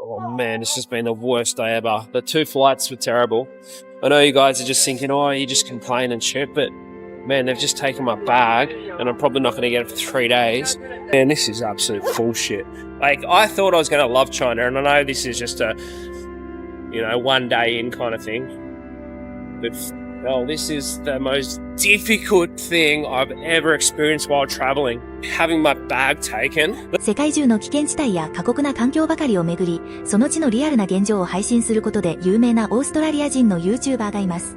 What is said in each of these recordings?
Oh man, this has been the worst day ever. The 2 flights were terrible. I know you guys are just thinking, oh, you just complain and shit, but man, they've just taken my bag and I'm probably not going to get it for 3 days. Man, this is absolute bullshit. Like, I thought I was going to love China, and I know this is just a, 1 day in kind of thing. But, well, this is the most difficult thing I've ever experienced while traveling. Having my bag taken. 世界中の危険地帯や過酷な環境ばかりをめぐり、その地のリアルな現状を配信することで有名なオーストラリア人の YouTuber がいます。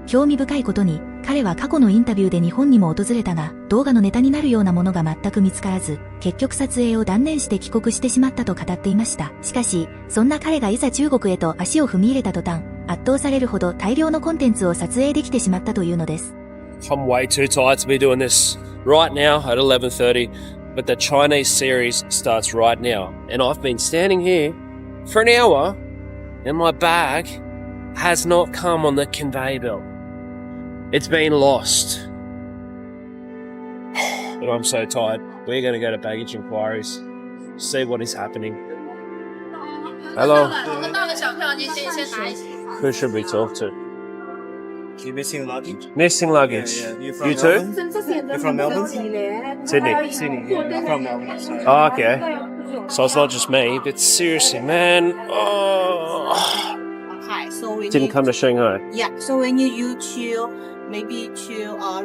興味深いことに、彼は過去のインタビューで日本にも訪れたが、動画のネタになるようなものが全く見つからず、結局撮影を断念して帰国してしまったと語っていました。しかし、そんな彼がいざ中国へと足を踏み入れた途端、圧倒されるほど大量のコンテンツを撮影できてしまったというのです。I'm way too tired to be doing this right now at 11:30, but the Chinese series starts right now. And I've been standing here for an hour, and my bag has not come on the conveyor belt. It's been lost. But I'm so tired. We're going to go to baggage inquiries, see what is happening. Hello. Who should we talk to? You missing luggage? Missing luggage. Yeah. You too? You're from Melbourne? Sydney. Sydney. Yeah, I'm from Melbourne. Sorry. Oh, okay. So it's not just me, but seriously, man. Oh. Hi, so we Didn't need, come to Shanghai. yeah, so we need you to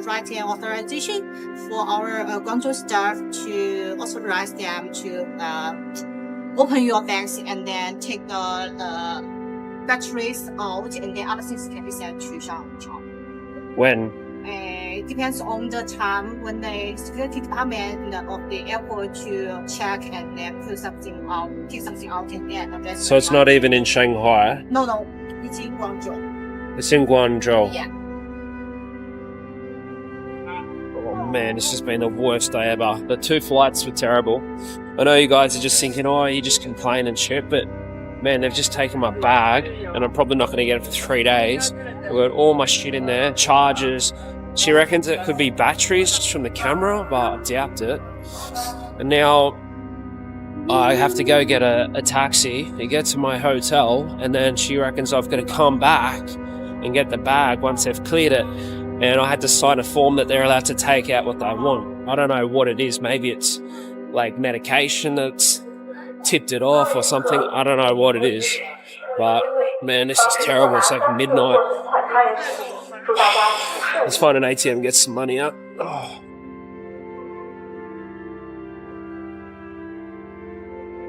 write an authorization for our Guangzhou staff to authorize them to open your bags and then take the batteries out, and then other things can be sent to Shanghai. When? It depends on the time when the security department of the airport to check and then put something out, take something out, and then. So it's not even in Shanghai. No, it's in Guangzhou. It's in Guangzhou. Yeah. Oh man, this has been the worst day ever. The 2 flights were terrible. I know you guys are just thinking, oh, you just complain and shit, but man, they've just taken my bag and I'm probably not going to get it for 3 days. I've got all my shit in there, chargers. She reckons it could be batteries from the camera, but I doubt it. And now I have to go get a taxi to get to my hotel, and then she reckons I've got to come back and get the bag once they've cleared it. And I had to sign a form that they're allowed to take out what they want. I don't know what it is. Maybe it's like medication that's tipped it off or something. I don't know what it is. But man, this is terrible. It's like midnight. Let's find an ATM and get some money out. Oh.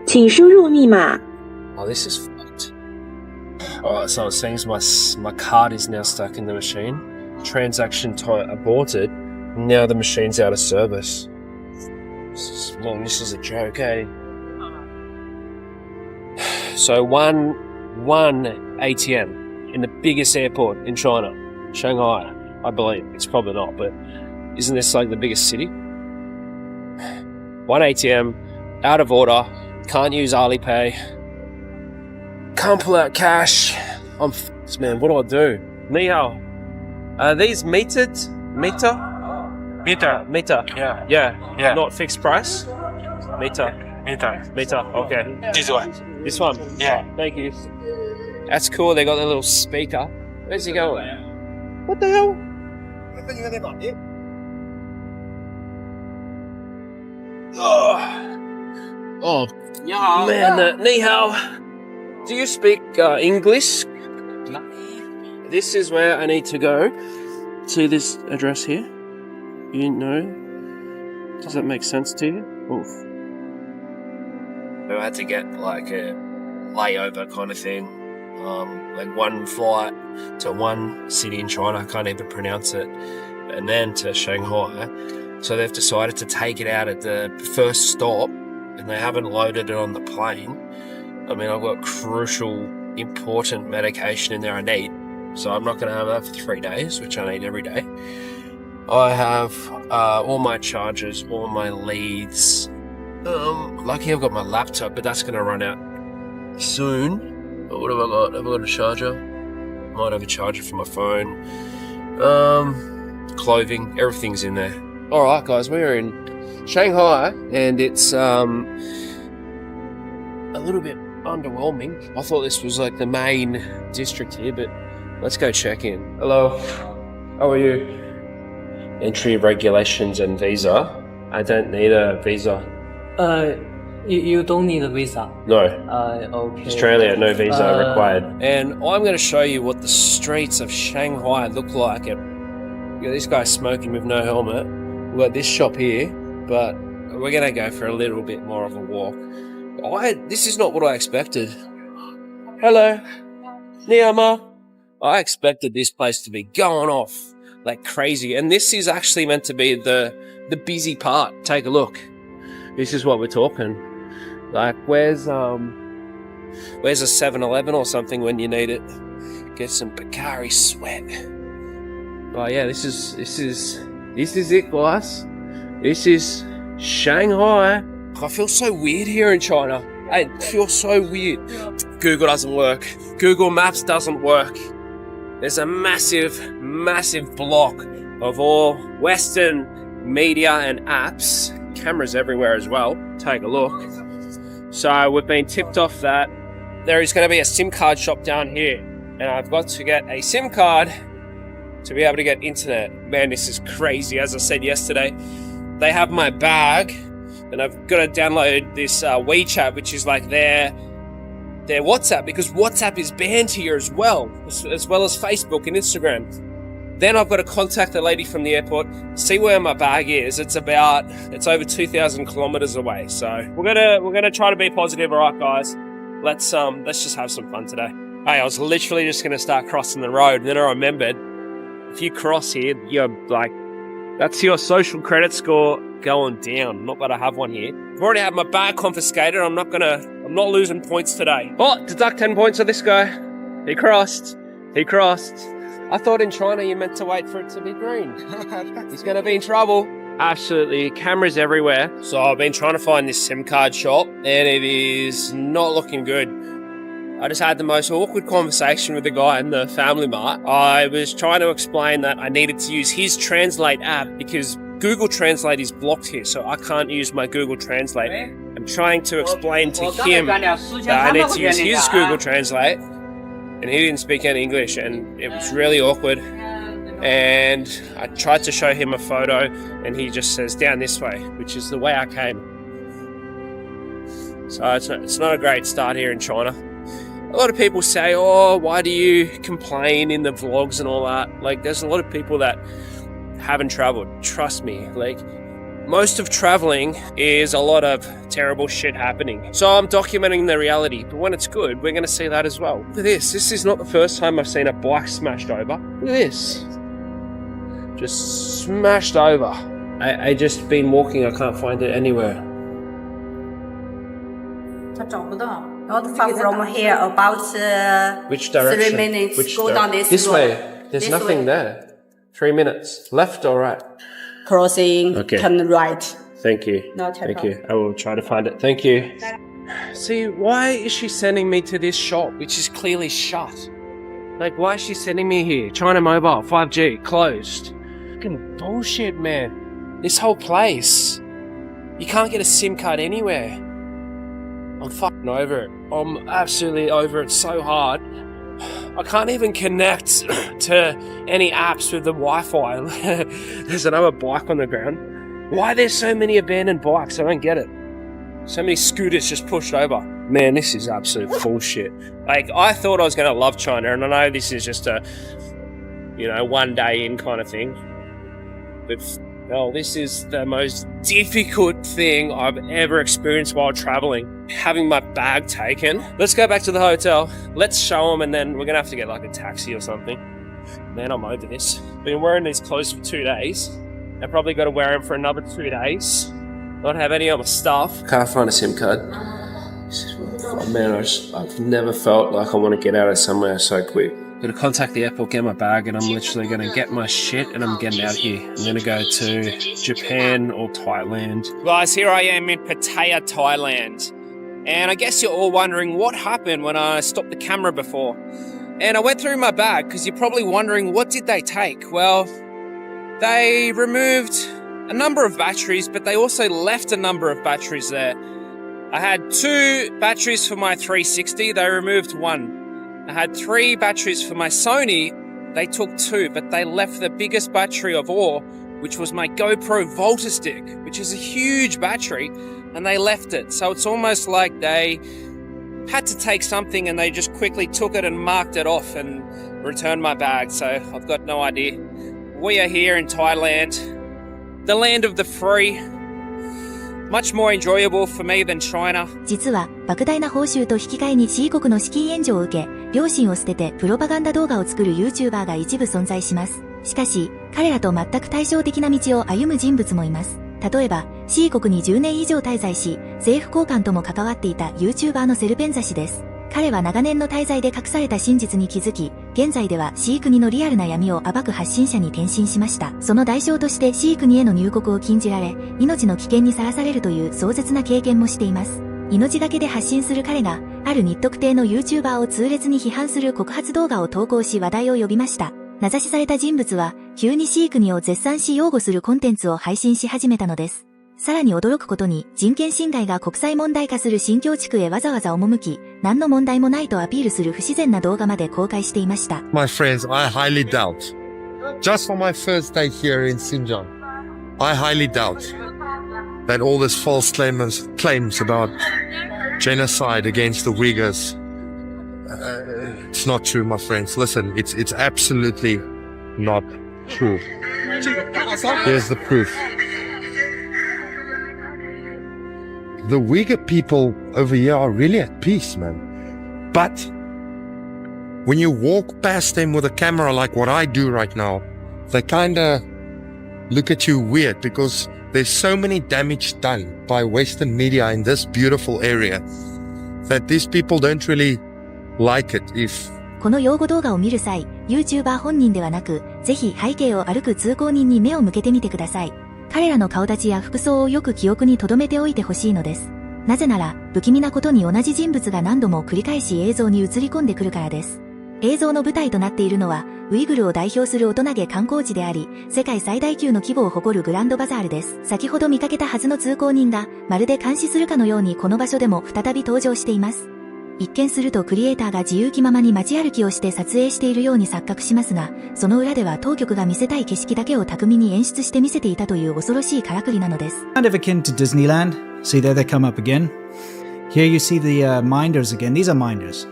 请输入密码。 Oh, this is fucked. Alright, so it seems my card is now stuck in the machine. Transaction aborted. Now the machine's out of service. This is a joke, eh? So one ATM in the biggest airport in China, Shanghai, I believe. It's probably not, but isn't this like the biggest city? One ATM, out of order, can't use Alipay, can't pull out cash. I'm f***ed, man. What do I do? Ni hao. Are these metered? Meter? Meter. Yeah. Not fixed price? Meter. Okay. This one. This one? Yeah. Thank you. That's cool. They got their little speaker. Where's he going? What the hell? Oh man, ni hao. Do you speak English? No. This is where I need to go. See this address here? You know? Does that make sense to you? Oof. I had to get like a layover kind of thing. Like one flight to one city in China, I can't even pronounce it, and then to Shanghai. So they've decided to take it out at the first stop, and they haven't loaded it on the plane. I mean, I've got crucial, important medication in there I need, so I'm not going to have that for 3 days, which I need every day. I have all my chargers, all my leads. Lucky I've got my laptop, but that's going to run out soon. But what have I got? Have I got a charger? Might have a charger for my phone. Clothing, everything's in there. Alright guys, we're in Shanghai, and it's a little bit underwhelming. I thought this was like the main district here, but let's go check in. Hello, how are you? Entry regulations and visa. I don't need a visa. You don't need a visa. No. Okay. Australia, no visa required. And I'm going to show you what the streets of Shanghai look like. You got this guy smoking with no helmet. We've got this shop here, but we're going to go for a little bit more of a walk. This is not what I expected. Hello. Niama. I expected this place to be going off like crazy. And this is actually meant to be the busy part. Take a look. This is what we're talking. Like, where's a 7-Eleven or something when you need it? Get some Bacardi sweat. But yeah, this is it, guys. This is Shanghai. I feel so weird here in China. I feel so weird. Google doesn't work. Google Maps doesn't work. There's a massive block of all Western media and apps. Cameras everywhere as well. Take a look. So we've been tipped off that there is going to be a SIM card shop down here, and I've got to get a SIM card to be able to get internet. Man, this is crazy. As I said yesterday, they have my bag, and I've got to download this WeChat, which is like their WhatsApp, because WhatsApp is banned here as well as Facebook and Instagram. Then I've got to contact the lady from the airport, see where my bag is. It's over 2,000 kilometers away. So we're gonna try to be positive, all right, guys. Let's just have some fun today. Hey, I was literally just gonna start crossing the road, and then I remembered if you cross here, you're like, that's your social credit score going down. I'm not gonna have one here. I've already had my bag confiscated. I'm not losing points today. Oh, deduct 10 points of this guy. He crossed. I thought in China you meant to wait for it to be green. He's going to be in trouble. Absolutely, cameras everywhere. So I've been trying to find this SIM card shop, and it is not looking good. I just had the most awkward conversation with the guy in the Family Mart. I was trying to explain that I needed to use his Translate app because Google Translate is blocked here, so I can't use my Google Translate. I'm trying to explain to him that I need to use his Google Translate, and he didn't speak any English, and it was really awkward. And I tried to show him a photo, and he just says down this way, which is the way I came. So it's not a great start here in China. A lot of people say, oh, why do you complain in the vlogs and all that? Like, there's a lot of people that haven't traveled. Trust me, like, most of traveling is a lot of terrible shit happening. So I'm documenting the reality, but when it's good, we're going to see that as well. Look at this. This is not the first time I've seen a bike smashed over. Look at this. Just smashed over. I just been walking. I can't find it anywhere. From here about Which direction? 3 minutes. Go down this road. way. There's This nothing way. there. 3 minutes. Left or right? Crossing, Okay. turn right. Thank you. No Thank you. I will try to find it. Thank you. See, why is she sending me to this shop, which is clearly shut? Like, why is she sending me here? China Mobile, 5G, closed. Fucking bullshit, man. This whole place. You can't get a SIM card anywhere. I'm fucking over it. I'm absolutely over it so hard. I can't even connect to any apps with the Wi-Fi. There's another bike on the ground. Why are there so many abandoned bikes? I don't get it. So many scooters just pushed over. Man, this is absolute bullshit. Like, I thought I was going to love China, and I know this is just a, one day in kind of thing. But, well, this is the most difficult thing I've ever experienced while traveling. Having my bag taken. Let's go back to the hotel. Let's show them, and then we're going to have to get like a taxi or something. Man, I'm over this. Been wearing these clothes for 2 days. I probably got to wear them for another 2 days. Not have any of my stuff. Can't find a SIM card. Oh, man, I've never felt like I want to get out of somewhere so quick. Gonna contact the airport, get my bag, and I'm literally gonna get my shit and I'm getting out here. I'm gonna go to Japan or Thailand. Guys, here I am in Pattaya, Thailand. And I guess you're all wondering what happened when I stopped the camera before. And I went through my bag because you're probably wondering, what did they take? Well, they removed a number of batteries, but they also left a number of batteries there. I had 2 batteries for my 360, they removed 1. I had 3 batteries for my Sony, they took 2, but they left the biggest battery of all, which was my GoPro Volta stick, which is a huge battery, and they left it. So it's almost like they had to take something and they just quickly took it and marked it off and returned my bag. So I've got no idea. We are here in Thailand, the land of the free. Much more enjoyable for me than China. 実は、莫大な報酬と引き換えに C 国の資金援助を受け、両親を捨ててプロパガンダ動画を作る YouTuber が一部存在します。しかし、彼らと全く対照的な道を歩む人物もいます。例えば、C 国に10年以上滞在し、政府高官とも関わっていた YouTuber のセルペンザ氏です。彼は長年の滞在で隠された真実に気づき、現在では C 国のリアルな闇を暴く発信者に転身しました。その代償として C 国への入国を禁じられ、命の危険にさらされるという壮絶な経験もしています。命がけで発信する彼が、ある日特定の YouTuber を痛烈に批判する告発動画を投稿し話題を呼びました。名指しされた人物は、急に C 国を絶賛し擁護するコンテンツを配信し始めたのです。さらに驚くことに、人権侵害が国際問題化する新疆地区へわざわざ赴き、何の問題もないとアピールする不自然な動画まで公開していました。My friends, I highly doubt. Just for my first day here in Xinjiang, I highly doubt that all this false claims about genocide against the Uyghurs, it's not true, my friends. Listen, it's absolutely not true. Here's the proof. The Uyghur people over here are really at peace, man. But when you walk past them with a camera like what I do right now, they kinda look at you weird because there's so many damage done by Western media in this beautiful area that these people don't really like it if この用語動画を見る際、YouTuber 本人ではなく、ぜひ背景を歩く通行人に目を向けてみてください。彼らの顔立ちや服装をよく記憶に留めておいてほしいのです。なぜなら、不気味なことに同じ人物が何度も繰り返し映像に映り込んでくるからです。映像の舞台となっているのは、ウイグルを代表する大人げ観光地であり、世界最大級の規模を誇るグランドバザールです。先ほど見かけたはずの通行人が、まるで監視するかのようにこの場所でも再び登場しています。一見するとクリエイターが自由気ままに街歩きをして撮影しているように錯覚しますが、その裏では当局が見せたい景色だけを巧みに演出して見せていたという恐ろしいからくりなのです。Kind of akin to Disneyland. See there they come up again. Here you see the minders again. These are minders.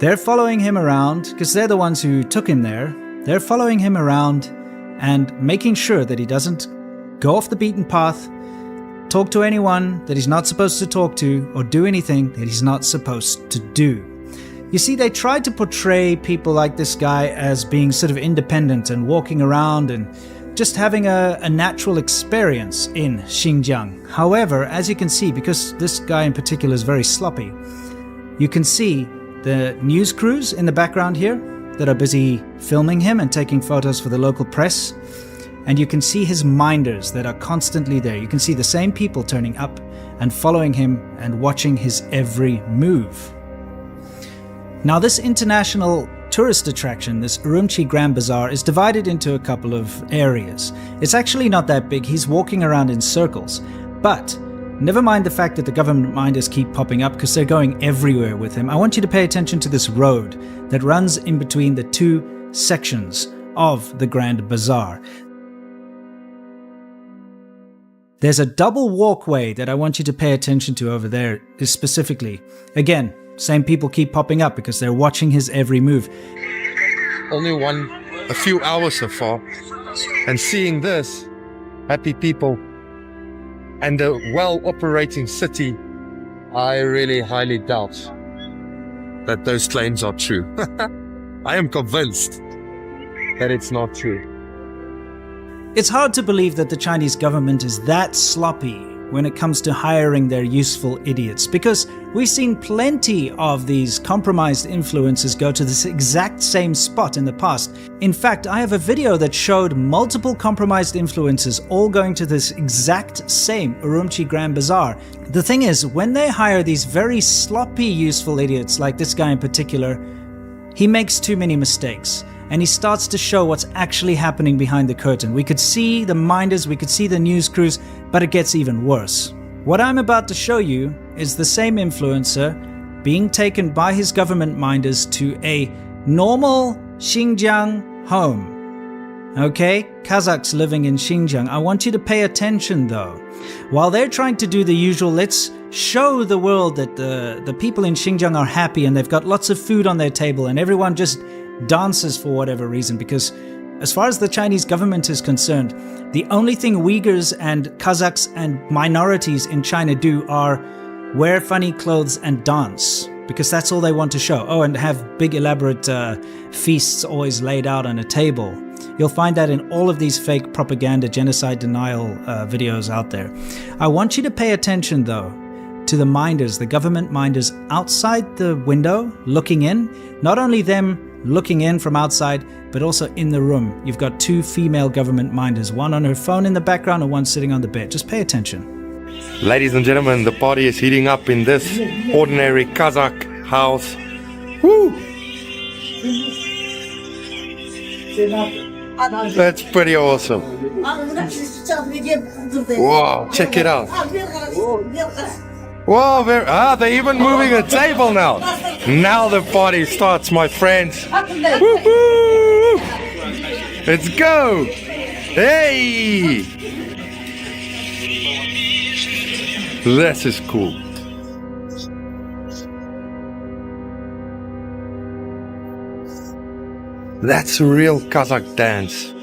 They're following him around because they're the ones who took him there. They're following him around and making sure that he doesn't go off the beaten path.Talk to anyone that he's not supposed to talk to or do anything that he's not supposed to do. You see, they tried to portray people like this guy as being sort of independent and walking around and just having a natural experience in Xinjiang. However, as you can see, because this guy in particular is very sloppy, you can see the news crews in the background here that are busy filming him and taking photos for the local press.And you can see his minders that are constantly there. You can see the same people turning up and following him and watching his every move. Now this international tourist attraction, this Urumqi Grand Bazaar, is divided into a couple of areas. It's actually not that big. He's walking around in circles. But never mind the fact that the government minders keep popping up because they're going everywhere with him. I want you to pay attention to this road that runs in between the two sections of the Grand Bazaar.There's a double walkway that I want you to pay attention to over there specifically. Again, same people keep popping up because they're watching his every move. only a few hours so far, and seeing this, happy people, and a well-operating city, I really highly doubt that those claims are true. I am convinced that it's not true.It's hard to believe that the Chinese government is that sloppy when it comes to hiring their useful idiots, because we've seen plenty of these compromised influencers go to this exact same spot in the past. In fact, I have a video that showed multiple compromised influencers all going to this exact same Urumqi Grand Bazaar. The thing is, when they hire these very sloppy useful idiots like this guy in particular, he makes too many mistakes.And he starts to show what's actually happening behind the curtain. We could see the minders, we could see the news crews, but it gets even worse. What I'm about to show you is the same influencer being taken by his government minders to a normal Xinjiang home. Okay, Kazakhs living in Xinjiang. I want you to pay attention though. While they're trying to do the usual, let's show the world that the people in Xinjiang are happy and they've got lots of food on their table and everyone just dances for whatever reason, because as far as the Chinese government is concerned, the only thing Uyghurs and Kazakhs and minorities in China do are wear funny clothes and dance, because that's all they want to show. Oh, and have big elaborate feasts always laid out on a table. You'll find that in all of these fake propaganda, genocide denial videos out there. I want you to pay attention though to the minders, the government minders outside the window looking in. Not only them looking in from outside, but also in the room. You've got two female government minders, one on her phone in the background and one sitting on the bed. Just pay attention. Ladies and gentlemen, the party is heating up in this ordinary Kazakh house. Woo! That's pretty awesome. Wow, check it out. Wow, they're even moving a table now. Now the party starts, my friends. Woo-hoo! Let's go. Hey! This is cool. That's a real Kazakh dance.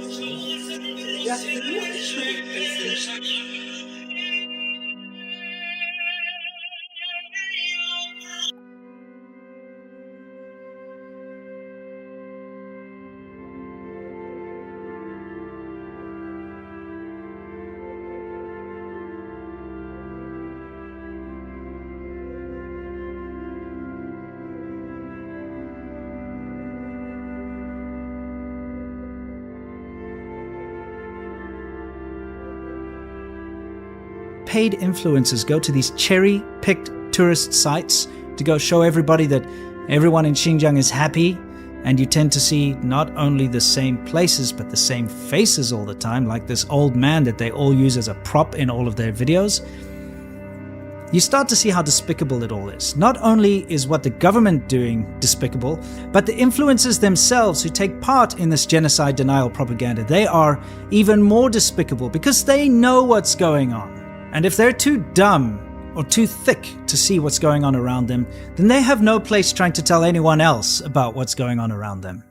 Paid influencers go to these cherry-picked tourist sites to go show everybody that everyone in Xinjiang is happy, and you tend to see not only the same places but the same faces all the time, like this old man that they all use as a prop in all of their videos. You start to see how despicable it all is. Not only is what the government doing despicable, but the influencers themselves who take part in this genocide denial propaganda, they are even more despicable because they know what's going on. And if they're too dumb or too thick to see what's going on around them, then they have no place trying to tell anyone else about what's going on around them.